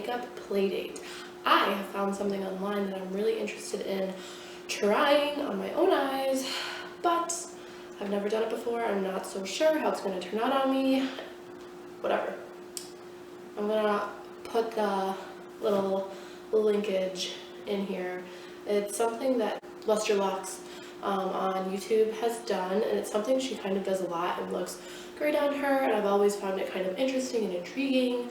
makeup playdate. I have found something online that I'm really interested in trying on my own eyes, but I've never done it before. I'm not so sure how it's going to turn out on me. Whatever. I'm going to put the little linkage in here. It's something that Luster Lux on YouTube has done, and it's something she kind of does a lot and looks great on her, and I've always found it kind of interesting and intriguing.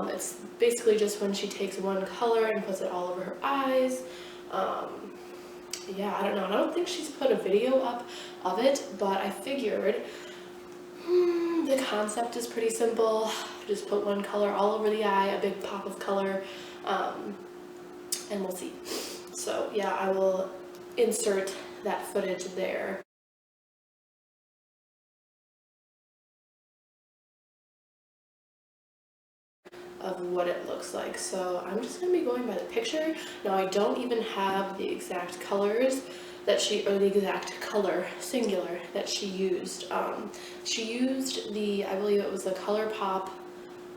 It's basically just when she takes one color and puts it all over her eyes. Yeah, I don't know. I don't think she's put a video up of it, but I figured the concept is pretty simple. Just put one color all over the eye, a big pop of color, and we'll see. So yeah, I will insert that footage there. Of what it looks like. So I'm just going to be going by the picture. Now I don't even have the exact colors that or the exact color, singular, that she used. She used the, I believe it was the ColourPop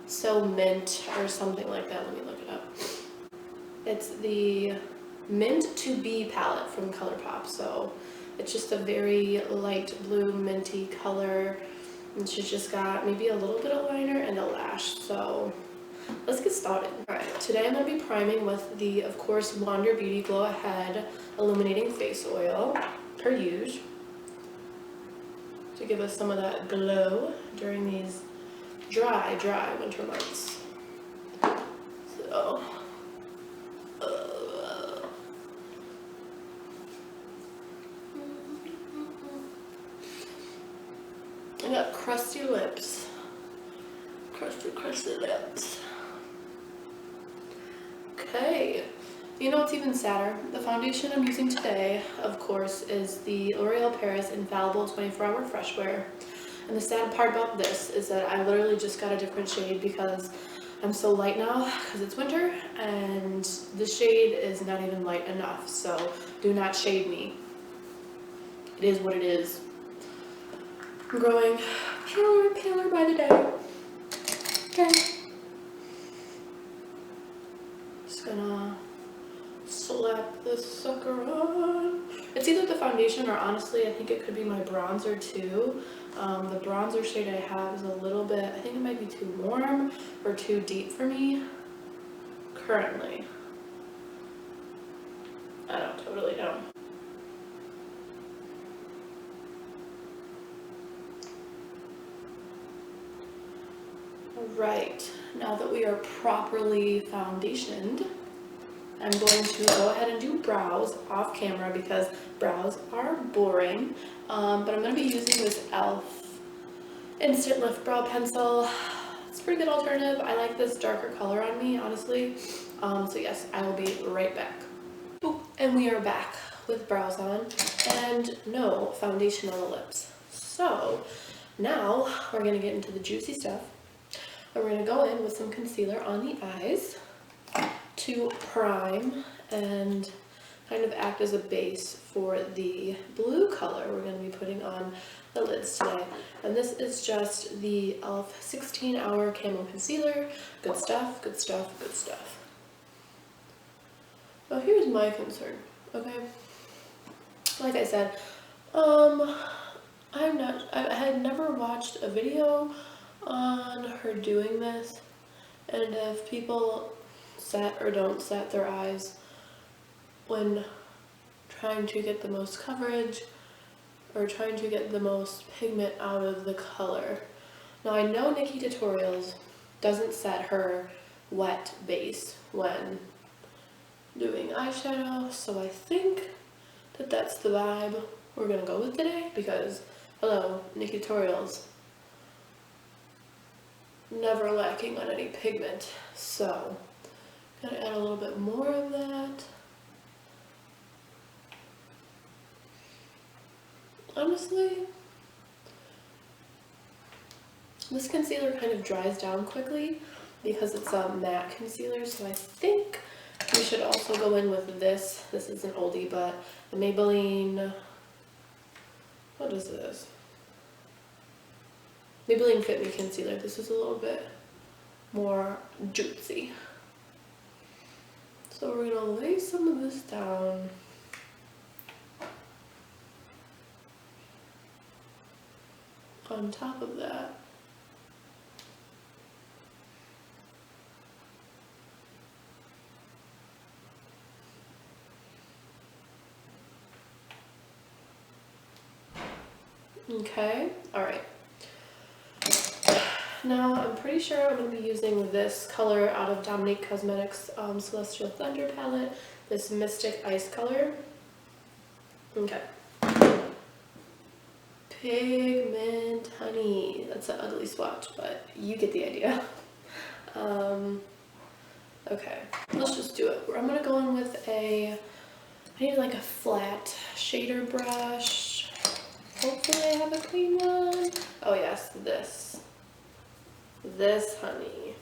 So Mint or something like that. Let me look it up. It's the Mint to Be palette from ColourPop. So it's just a very light blue minty color, and she's just got maybe a little bit of liner and a lash. So let's get started. Alright, today I'm going to be priming with the, of course, Wander Beauty Glow Ahead Illuminating Face Oil, per usual, to give us some of that glow during these dry winter months. So, I got crusty lips. Crusty lips. Okay, you know what's even sadder? The foundation I'm using today, of course, is the L'Oreal Paris Infallible 24-Hour Fresh Wear. And the sad part about this is that I literally just got a different shade because I'm so light now because it's winter, and the shade is not even light enough, so do not shade me. It is what it is. I'm growing paler and paler by the day. Okay. Just gonna slap this sucker on. It's either the foundation or honestly I think it could be my bronzer too. The bronzer shade I have is a little bit, I think it might be too warm or too deep for me currently. I really don't. Alright, now that we are properly foundationed, I'm going to go ahead and do brows off camera because brows are boring. But I'm going to be using this e.l.f. Instant Lift Brow Pencil. It's a pretty good alternative. I like this darker color on me, honestly. So yes, I will be right back. Boop. And we are back with brows on and no foundation on the lips. So now we're going to get into the juicy stuff. And we're going to go in with some concealer on the eyes to prime and kind of act as a base for the blue color we're going to be putting on the lids today. And this is just the e.l.f. 16-Hour Camo Concealer. Good stuff, good stuff, good stuff. Now here's my concern, okay? Like I said, I had never watched a video on her doing this, and if people set or don't set their eyes when trying to get the most coverage or trying to get the most pigment out of the color. Now I know Nikki Tutorials doesn't set her wet base when doing eyeshadow, so I think that that's the vibe we're gonna go with today because, hello, Nikki Tutorials, never lacking on any pigment. So gonna add a little bit more of that. Honestly, this concealer kind of dries down quickly because it's a matte concealer, so I think we should also go in with this. This is an oldie, but the Maybelline, what is this? Maybelline Fit Me Concealer. This is a little bit more juicy. So we're gonna lay some of this down. On top of that. Okay, all right. Now I'm pretty sure I'm going to be using this color out of Dominique Cosmetics Celestial Thunder palette, this Mystic Ice color. Okay. Pigment Honey. That's an ugly swatch, but you get the idea. Okay, let's just do it. I'm going to go in with I need like a flat shader brush. Hopefully I have a clean one. Oh yes, this honey.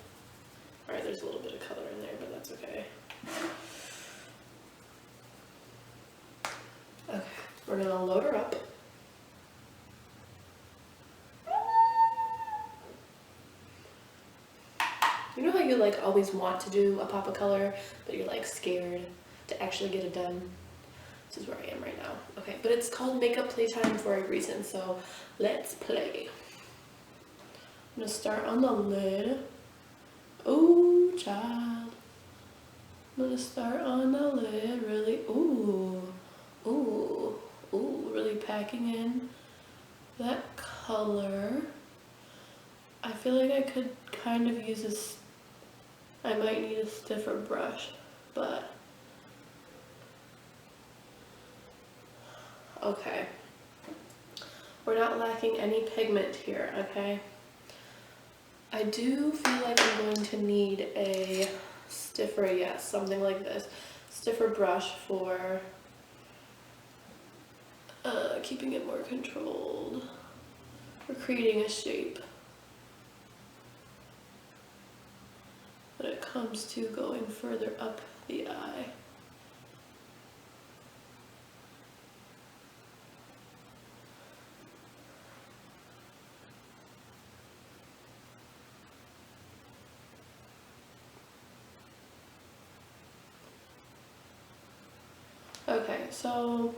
All right, there's a little bit of color in there, but that's okay. Okay, we're gonna load her up. You know how you like always want to do a pop of color, but you're like scared to actually get it done? This is where I am right now. Okay, but it's called Makeup Playtime for a reason, so let's play. I'm gonna start on the lid. Oh, child. I'm gonna start on the lid, really, really packing in that color. I feel like I could kind of use this, I might need a stiffer brush, but okay. We're not lacking any pigment here, okay? I do feel like I'm going to need a stiffer, yes, something like this, stiffer brush for keeping it more controlled, for creating a shape when it comes to going further up the eye. Okay, so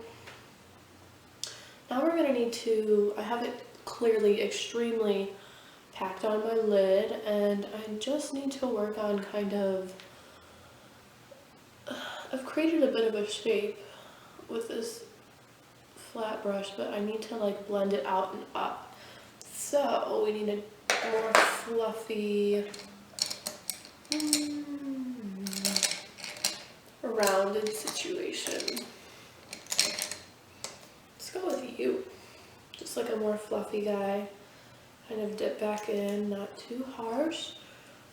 now we're gonna need to, I have it clearly extremely packed on my lid, and I just need to work on kind of, I've created a bit of a shape with this flat brush, but I need to like blend it out and up. So we need a more fluffy, rounded situation. Let's go with you. Just like a more fluffy guy. Kind of dip back in, not too harsh.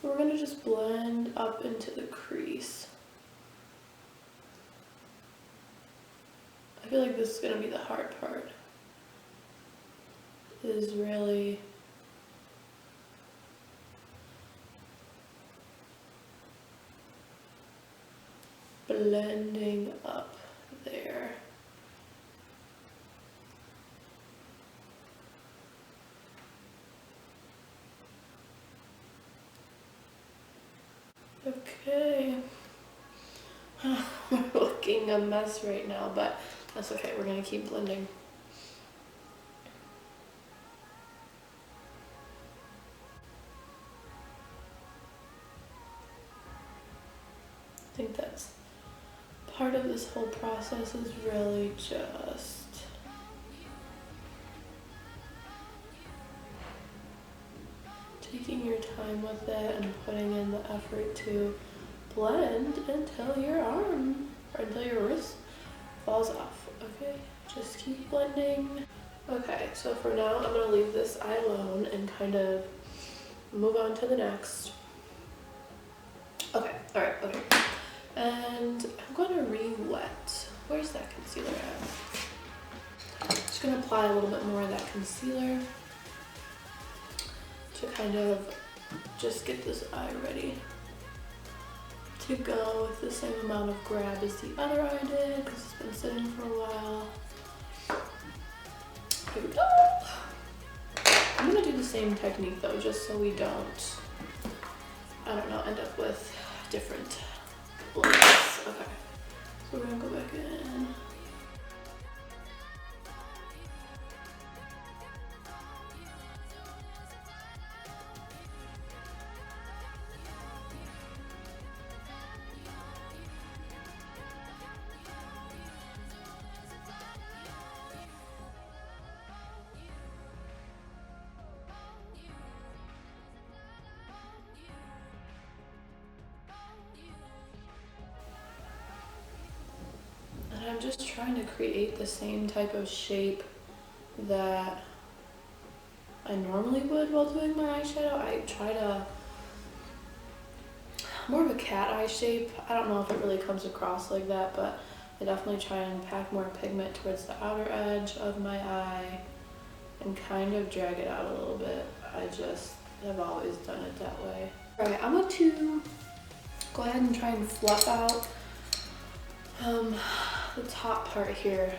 We're gonna just blend up into the crease. I feel like this is gonna be the hard part. Is really blending up there. Okay. We're looking a mess right now, but that's okay. We're gonna keep blending. I think that's part of this whole process, is really just taking your time with it and putting in the effort to blend until your arm or until your wrist falls off. Okay, just keep blending. Okay, so for now I'm gonna leave this eye alone and kind of move on to the next. Okay, all right, okay. And I'm gonna re-wet. Where's that concealer at? Just gonna apply a little bit more of that concealer to kind of just get this eye ready to go with the same amount of grab as the other eye did, because it's been sitting for a while. Here we go. I'm gonna do the same technique though, just so we don't, I don't know, end up with different looks. Okay, so we're gonna go back in. And I'm just trying to create the same type of shape that I normally would while doing my eyeshadow. I try to, more of a cat eye shape. I don't know if it really comes across like that, but I definitely try and pack more pigment towards the outer edge of my eye and kind of drag it out a little bit. I just have always done it that way. All right, I'm going to go ahead and try and fluff out the top part here,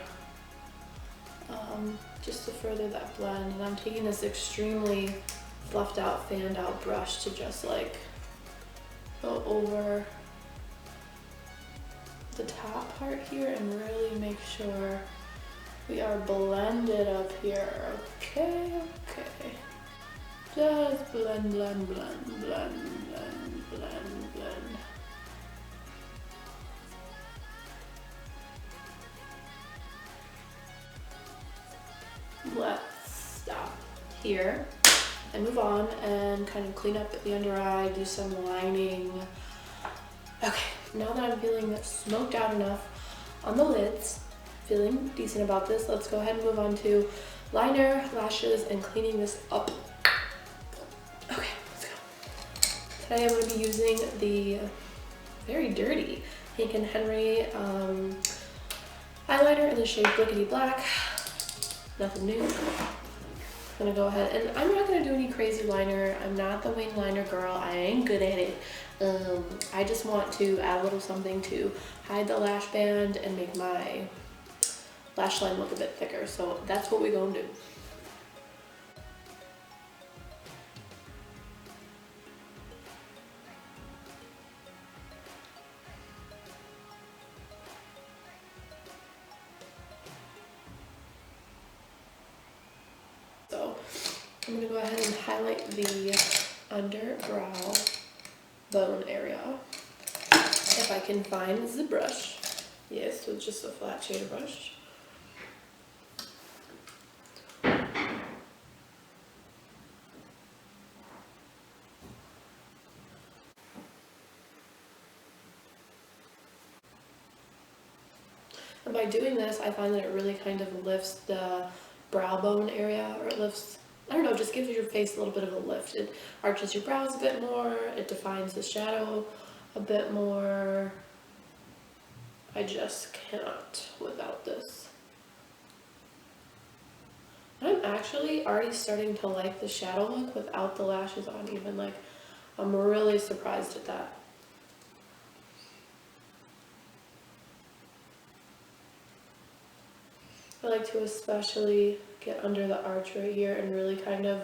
just to further that blend. And I'm taking this extremely fluffed out, fanned out brush to just like go over the top part here and really make sure we are blended up here. Okay, okay. Just blend, blend, blend, blend, blend, blend, blend. Let's stop here and move on and kind of clean up the under eye, do some lining. Okay, now that I'm feeling smoked out enough on the lids, feeling decent about this, let's go ahead and move on to liner, lashes, and cleaning this up. Okay, let's go. Today I'm going to be using the very dirty Hank & Henry eyeliner in the shade Blickity Black. Nothing new. I'm gonna go ahead and I'm not gonna do any crazy liner. I'm not the wing liner girl. I ain't good at it. I just want to add a little something to hide the lash band and make my lash line look a bit thicker. So that's what we're gonna do. So I'm going to go ahead and highlight the underbrow bone area. If I can find the brush. Yes, with just a flat shader brush. And by doing this, I find that it really kind of lifts the brow bone area, or it lifts, I don't know, just gives your face a little bit of a lift. It arches your brows a bit more, it defines the shadow a bit more. I just cannot without this. I'm actually already starting to like the shadow look without the lashes on even. Like, I'm really surprised at that. I like to especially get under the arch right here and really kind of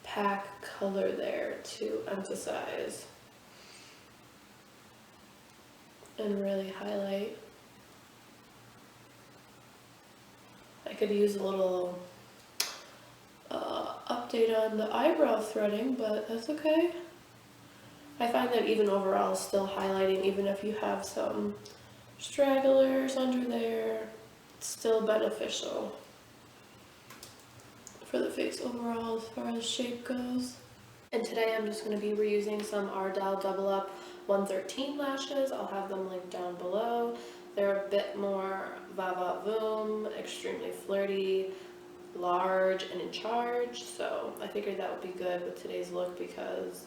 pack color there to emphasize and really highlight. I could use a little update on the eyebrow threading, but that's okay. I find that even overall still highlighting, even if you have some stragglers under there, it's still beneficial for the face overall as far as shape goes. And today I'm just going to be reusing some Ardell Double Up 113 lashes. I'll have them linked down below. They're a bit more va-va-voom, extremely flirty, large, and in charge. So I figured that would be good with today's look because,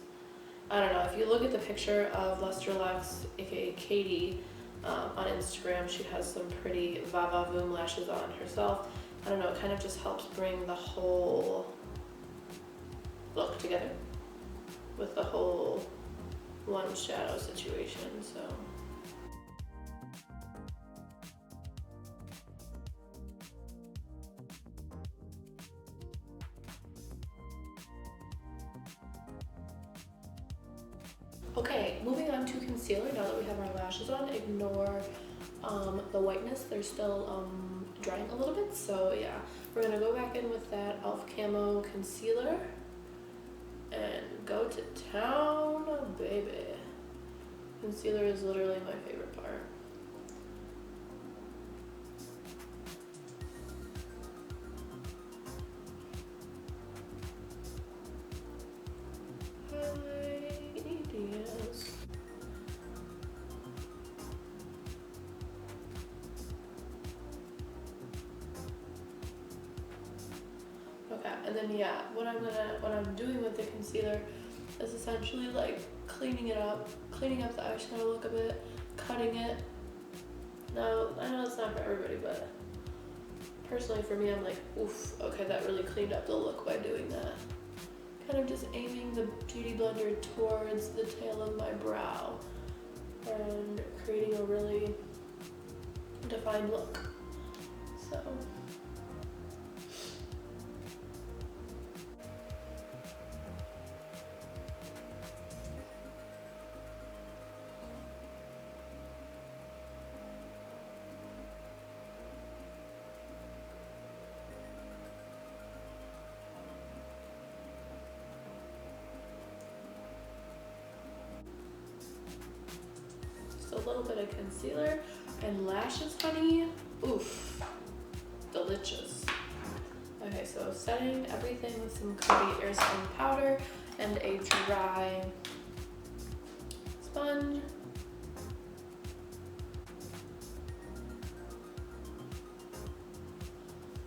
I don't know, if you look at the picture of Luster Lux, aka Katie, on Instagram, she has some pretty va-va-voom lashes on herself. I don't know, it kind of just helps bring the whole look together with the whole one shadow situation, so. Okay, moving on to concealer. Now that we have our lashes on, ignore the whiteness. They're still drying a little bit. So yeah, we're gonna go back in with that e.l.f. Camo Concealer and go to town, baby. Concealer is literally my favorite part. Okay, and then yeah, what I'm doing with the concealer is essentially like cleaning up the eyeshadow look a bit, cutting it. Now, I know it's not for everybody, but personally for me, I'm like, oof, okay, that really cleaned up the look by doing that. Kind of just aiming the beauty blender towards the tail of my brow and creating a really defined look. So. A little bit of concealer and lashes, honey. Oof, delicious. Okay, so setting everything with some Kohl airspun powder and a dry sponge.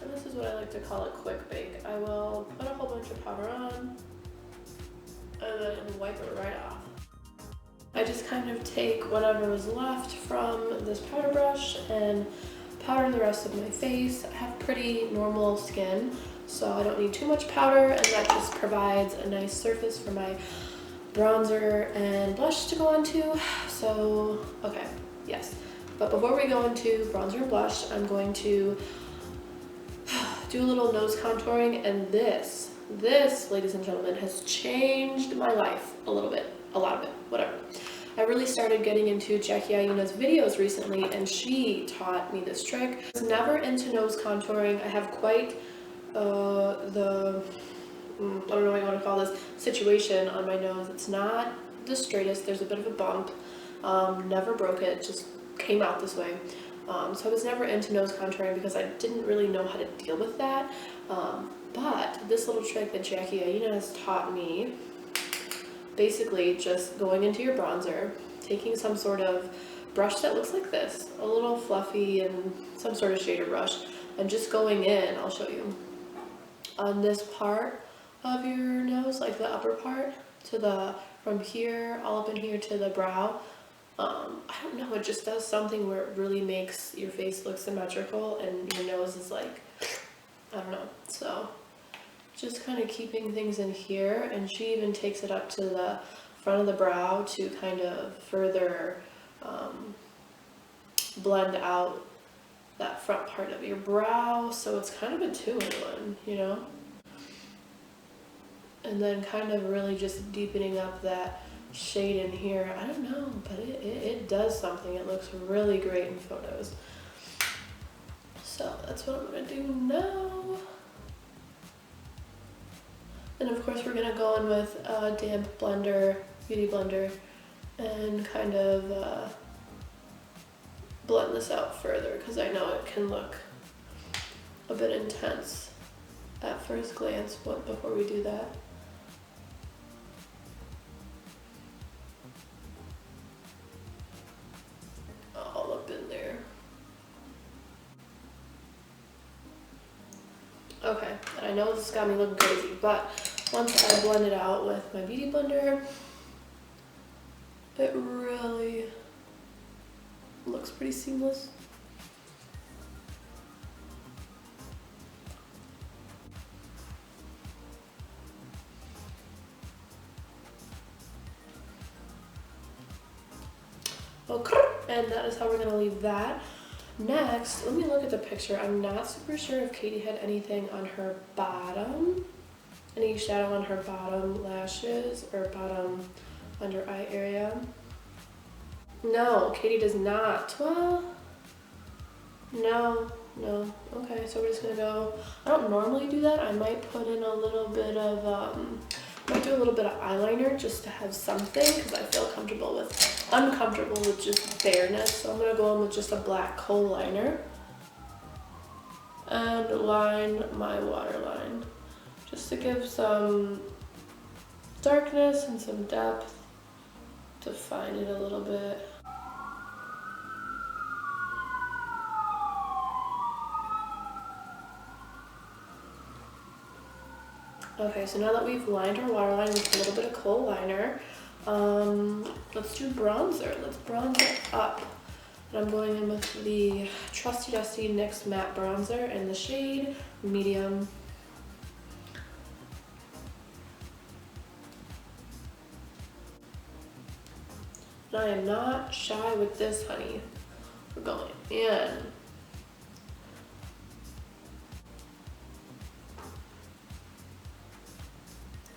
And this is what I like to call a quick bake. I will put a whole bunch of powder on and then wipe it right off. I just kind of take whatever was left from this powder brush and powder the rest of my face. I have pretty normal skin, so I don't need too much powder, and that just provides a nice surface for my bronzer and blush to go onto. So, okay, yes. But before we go into bronzer and blush, I'm going to do a little nose contouring, and this, ladies and gentlemen, has changed my life a little bit. A lot of it, whatever. I really started getting into Jackie Ayuna's videos recently, and she taught me this trick. I was never into nose contouring. I have quite I don't know what you want to call this, situation on my nose. It's not the straightest. There's a bit of a bump. Never broke it, just came out this way. So I was never into nose contouring because I didn't really know how to deal with that. But this little trick that Jackie Ayuna has taught me, basically just going into your bronzer, taking some sort of brush that looks like this, a little fluffy and some sort of shader brush, and just going in, I'll show you, on this part of your nose, like the upper part, to the, from here, all up in here to the brow. I don't know, it just does something where it really makes your face look symmetrical and your nose is like, I don't know, so just kind of keeping things in here, and she even takes it up to the front of the brow to kind of further blend out that front part of your brow, so it's kind of a two-in-one, you know? And then kind of really just deepening up that shade in here. I don't know, but it does something. It looks really great in photos. So that's what I'm gonna do now. And of course we're gonna go in with a damp blender, beauty blender, and kind of blend this out further, because I know it can look a bit intense at first glance, but before we do that. All up in there. Okay, and I know this got me looking crazy, but once I blend it out with my beauty blender, it really looks pretty seamless. Okay, and that is how we're gonna leave that. Next, let me look at the picture. I'm not super sure if Katie had anything on her bottom, any shadow on her bottom lashes or bottom under eye area. No, Katie does not. Well, no. Okay, so we're just gonna go. I don't normally do that. I might put in a little bit of, might do a little bit of eyeliner just to have something because I feel uncomfortable with just bareness. So I'm gonna go in with just a black Kohl liner and line my waterline just to give some darkness and some depth, define it a little bit. Okay, so now that we've lined our waterline with a little bit of Kohl liner, let's do bronzer. Let's bronze it up. And I'm going in with the trusty dusty NYX matte bronzer in the shade medium. And I am not shy with this, honey. We're going in.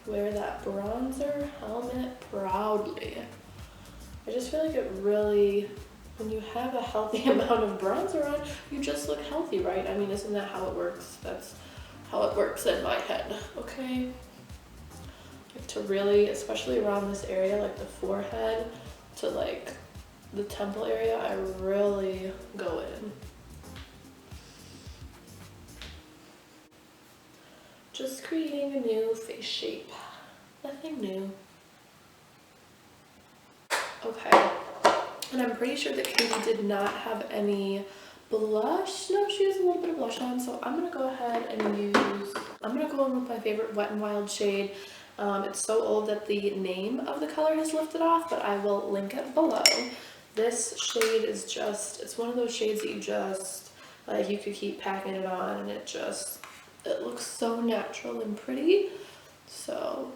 Wear that bronzer helmet proudly. I just feel like it really, when you have a healthy amount of bronzer on, you just look healthy, right? I mean, isn't that how it works? That's how it works in my head, okay? Like to really, especially around this area, like the forehead to like the temple area, I really go in. Just creating a new face shape. Nothing new. Okay. And I'm pretty sure that Katie did not have any blush. No, she has a little bit of blush on, so I'm gonna go ahead and I'm gonna go in with my favorite Wet n Wild shade. It's so old that the name of the color has lifted off, but I will link it below. This shade is just, it's one of those shades that you just, like, you could keep packing it on and it looks so natural and pretty. So,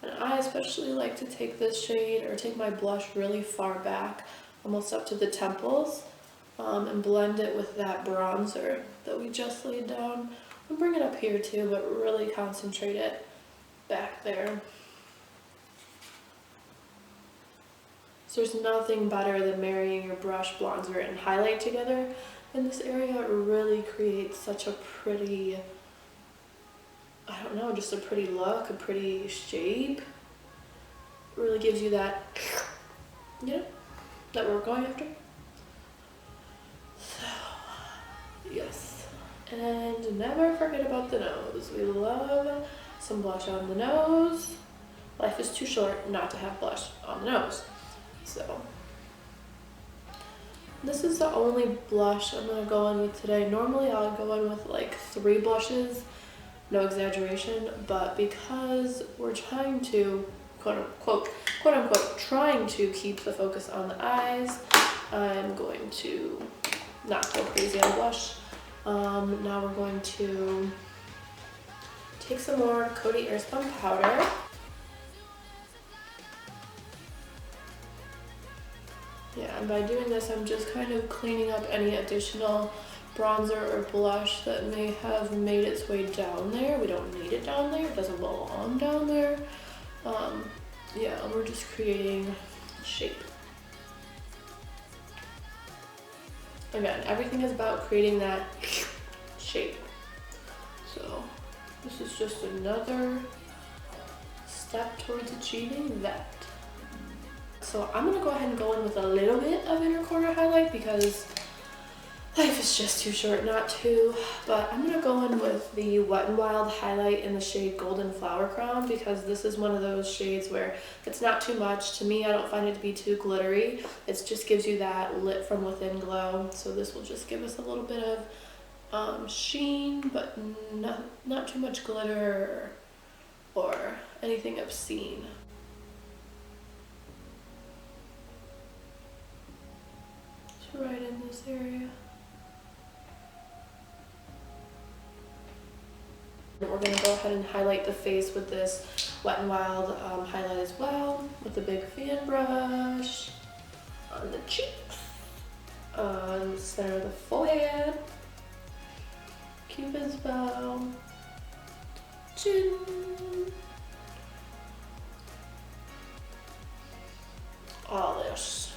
and I especially like to take this shade or take my blush really far back, almost up to the temples, and blend it with that bronzer that we just laid down. I'll bring it up here too, but really concentrate it back there. So there's nothing better than marrying your brush, bronzer, and highlight together in this area. It really creates such a pretty, I don't know, just a pretty look, a pretty shape. It really gives you that, you know, that we're going after. So, yes. And never forget about the nose. We love some blush on the nose. Life is too short not to have blush on the nose. So, this is the only blush I'm going to go in with today. Normally I'll go in with like 3 blushes, no exaggeration, but because we're trying to, quote unquote, trying to keep the focus on the eyes, I'm going to not go crazy on blush. Now we're going to take some more Coty Airspun powder. Yeah, and by doing this, I'm just kind of cleaning up any additional bronzer or blush that may have made its way down there. We don't need it down there. It doesn't belong down there. Yeah, we're just creating shape. Again, everything is about creating that shape. So this is just another step towards achieving that. So I'm gonna go ahead and go in with a little bit of inner corner highlight because life is just too short not to. But I'm gonna go in with the Wet n Wild highlight in the shade Golden Flower Crown because this is one of those shades where it's not too much. To me, I don't find it to be too glittery. It just gives you that lit from within glow. So this will just give us a little bit of sheen, but not too much glitter or anything obscene. Right in this area. We're going to go ahead and highlight the face with this Wet n Wild highlight as well, with the big fan brush on the cheeks, on the center of the forehead, Cupid's bow, chin. blush.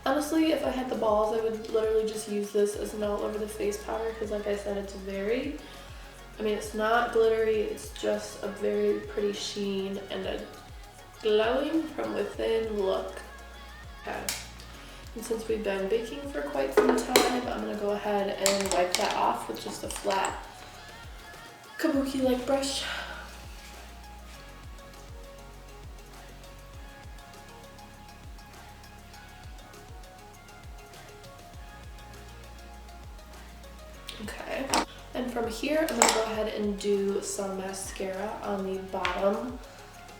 Honestly, if I had the balls, I would literally just use this as an all over the face powder because like I said, it's very, I mean, it's not glittery, it's just a very pretty sheen and a glowing from within look. Okay. And since we've been baking for quite some time, I'm gonna go ahead and wipe that off with just a flat kabuki-like brush. Okay, and from here, I'm gonna go ahead and do some mascara on the bottom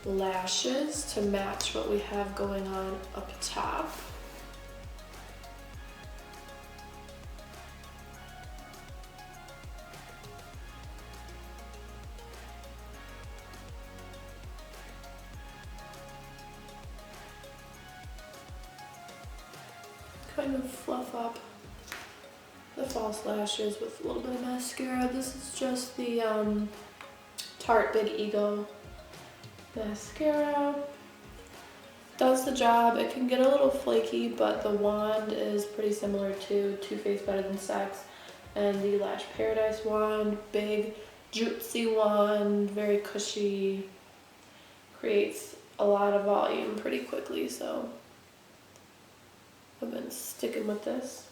lashes to match what we have going on up top. Kind of fluff up the false lashes with a little bit of mascara. This is just the Tarte Big Ego Mascara. Does the job. It can get a little flaky, but the wand is pretty similar to Too Faced Better Than Sex and the Lash Paradise wand. Big, jutesy wand, very cushy, creates a lot of volume pretty quickly, so I've been sticking with this.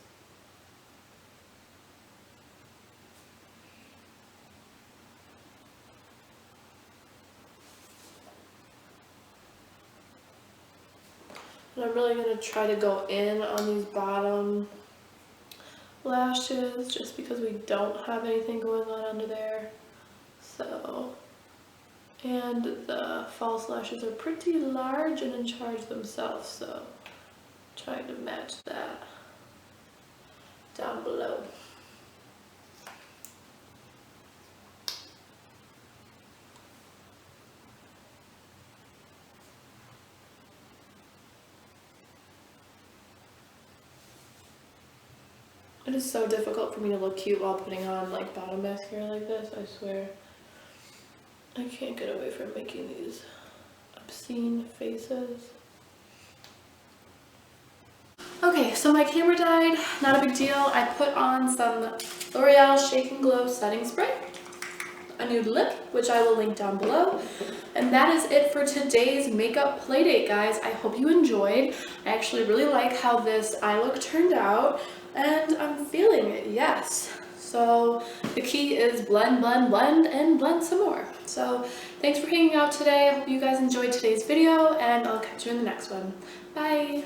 And I'm really going to try to go in on these bottom lashes just because we don't have anything going on under there. So, and the false lashes are pretty large and in charge themselves, so trying to match that down below. It is so difficult for me to look cute while putting on like bottom mascara like this, I swear. I can't get away from making these obscene faces. Okay, so my camera died, not a big deal. I put on some L'Oreal Shake and Glow setting spray, a nude lip, which I will link down below. And that is it for today's makeup playdate, guys. I hope you enjoyed. I actually really like how this eye look turned out, and I'm feeling it, yes. So the key is blend, blend, blend, and blend some more. So thanks for hanging out today. I hope you guys enjoyed today's video, and I'll catch you in the next one. Bye!